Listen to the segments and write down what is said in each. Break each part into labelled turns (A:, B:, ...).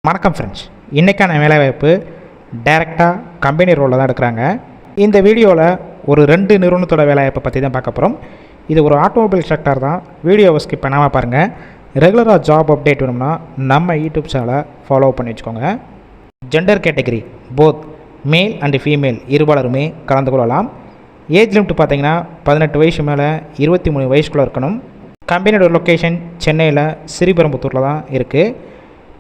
A: வணக்கம் ஃப்ரெண்ட்ஸ், இன்றைக்கான வேலைவாய்ப்பு டைரெக்டாக கம்பெனி ரோலில் தான் எடுக்கிறாங்க. இந்த வீடியோவில் ஒரு 2 நிறுவனத்தோட வேலைவாய்ப்பை பற்றி தான் பார்க்க போகிறோம். இது ஒரு ஆட்டோமொபைல் செக்டார் தான். வீடியோவை ஸ்கிப் பண்ணாமல் பாருங்கள். ரெகுலராக ஜாப் அப்டேட் வேணும்னா நம்ம யூடியூப் சேனலை ஃபாலோ பண்ணி வச்சுக்கோங்க. Gender category both male and female இருபாலருமே கலந்து கொள்ளலாம். ஏஜ் லிமிட் பார்த்தீங்கன்னா 18 வயசு மேலே 23 வயசுக்குள்ளே இருக்கணும். கம்பெனியோட லொக்கேஷன் சென்னையில் ஸ்ரீபெரும்புத்தூரில் தான் இருக்குது.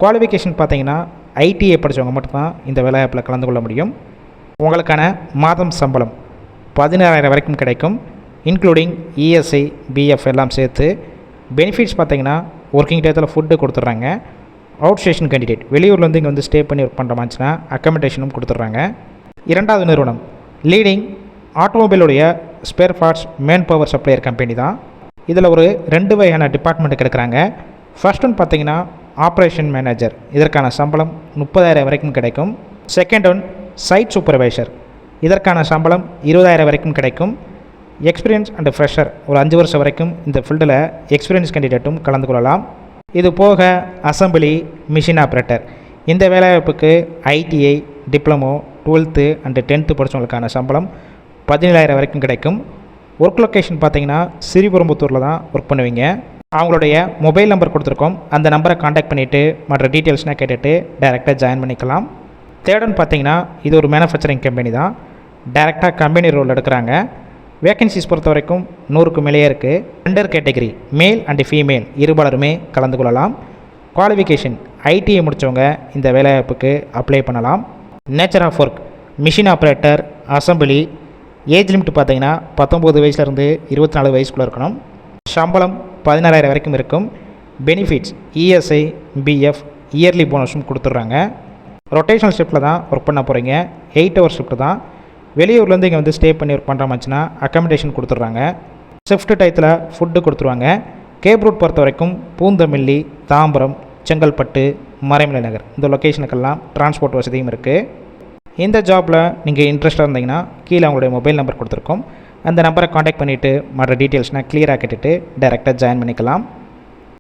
A: குவாலிஃபிகேஷன் பார்த்தீங்கன்னா ஐடிஐ படித்தவங்க மட்டும்தான் இந்த வேலைவாய்ப்பில் கலந்து கொள்ள முடியும். உங்களுக்கான மாதம் சம்பளம் 16,000 வரைக்கும் கிடைக்கும், இன்க்ளூடிங் இஎஸ்ஐ பிஎஃப் எல்லாம் சேர்த்து. பெனிஃபிட்ஸ் பார்த்தீங்கன்னா ஒர்க்கிங் டேத்தில் ஃபுட்டு கொடுத்துட்றாங்க. அவுட் ஸ்டேஷன் கேண்டிடேட் வெளியூர்லேருந்து இங்கே வந்து ஸ்டே பண்ணி ஒர்க் பண்ணுற மாதிரினா அக்கமடேஷனும் கொடுத்துட்றாங்க. இரண்டாவது நிறுவனம் லீடிங் ஆட்டோமொபைலுடைய spare parts man power supplier company தான். இதில் ஒரு 2 வகையான டிபார்ட்மெண்ட்டுக்கு எடுக்கிறாங்க. ஃபர்ஸ்ட் ஒன் பார்த்தீங்கன்னா ஆப்ரேஷன் மேனேஜர். இதற்கான சம்பளம் 30,000 வரைக்கும் கிடைக்கும். Second one site supervisor. இதற்கான சம்பளம் 20,000 வரைக்கும் கிடைக்கும். எக்ஸ்பீரியன்ஸ் அண்ட் ஃப்ரெஷர் ஒரு 5 வருஷம் வரைக்கும் இந்த ஃபீல்டில் எக்ஸ்பீரியன்ஸ் கேண்டிடேட்டும் கலந்து கொள்ளலாம். இது போக அசம்பிளி, மிஷின் ஆப்ரேட்டர். இந்த வேலைவாய்ப்புக்கு ITI, diploma, 12th and 10th படித்தவங்களுக்கான சம்பளம் 17,000 வரைக்கும் கிடைக்கும். ஒர்க் லொக்கேஷன் பார்த்தீங்கன்னா ஸ்ரீபெரும்புத்தூரில் தான் ஒர்க் பண்ணுவீங்க. அவங்களுடைய மொபைல் நம்பர் கொடுத்துருக்கோம். அந்த நம்பரை காண்டாக்ட் பண்ணிவிட்டு மற்ற டீட்டெயில்ஸ்னால் கேட்டுட்டு டைரெக்டாக ஜாயின் பண்ணிக்கலாம். தேர்டுன்னு பார்த்தீங்கன்னா இது ஒரு மேனுஃபேக்சரிங் கம்பெனி தான். டைரெக்டாக கம்பெனி ரோல் எடுக்கிறாங்க. வேக்கன்சிஸ் பொறுத்த வரைக்கும் 100க்கு மேலேயே இருக்குது. Gender category male and female இருபாலருமே கலந்து கொள்ளலாம். குவாலிஃபிகேஷன் ஐடிஐ முடித்தவங்க இந்த வேலைவாய்ப்புக்கு அப்ளை பண்ணலாம். Nature of work machine operator, assembly. Age limit பார்த்தீங்கன்னா 19 வயசுலேருந்து 24 வயசுக்குள்ளே இருக்கணும். சம்பளம் 16,000 வரைக்கும் இருக்கும். பெனிஃபிட்ஸ் இஎஸ்ஐ பிஎஃப் இயர்லி போனஸும் கொடுத்துட்றாங்க. ரொட்டேஷனல் ஷிஃப்ட்டில் தான் ஒர்க் பண்ண போகிறீங்க. 8 ஹவர் ஷிஃப்ட்டு தான். வெளியூர்லேருந்து இங்கே வந்து ஸ்டே பண்ணி ஒர்க் பண்ணுற மாதிரினா அக்கமடேஷன் கொடுத்துட்றாங்க. ஷிஃப்ட் டயத்தில் ஃபுட்டு கொடுத்துருவாங்க. கேப் ரூட் பொறுத்த வரைக்கும் பூந்தமல்லி, தாம்பரம், செங்கல்பட்டு, மறைமலை நகர் இந்த லொக்கேஷனுக்கெல்லாம் டிரான்ஸ்போர்ட் வசதியும் இருக்குது. இந்த ஜாபில் நீங்கள் இன்ட்ரெஸ்ட்டாக இருந்தீங்கன்னா கீழே அவங்களுடைய மொபைல் நம்பர் கொடுத்துருக்கோம். அந்த நம்பரை காண்டாக்ட் பண்ணிவிட்டு மற்ற டீட்டெயில்ஸ்னால் கிளியராக கேட்டுட்டு டைரெக்டாக ஜாயின் பண்ணிக்கலாம்.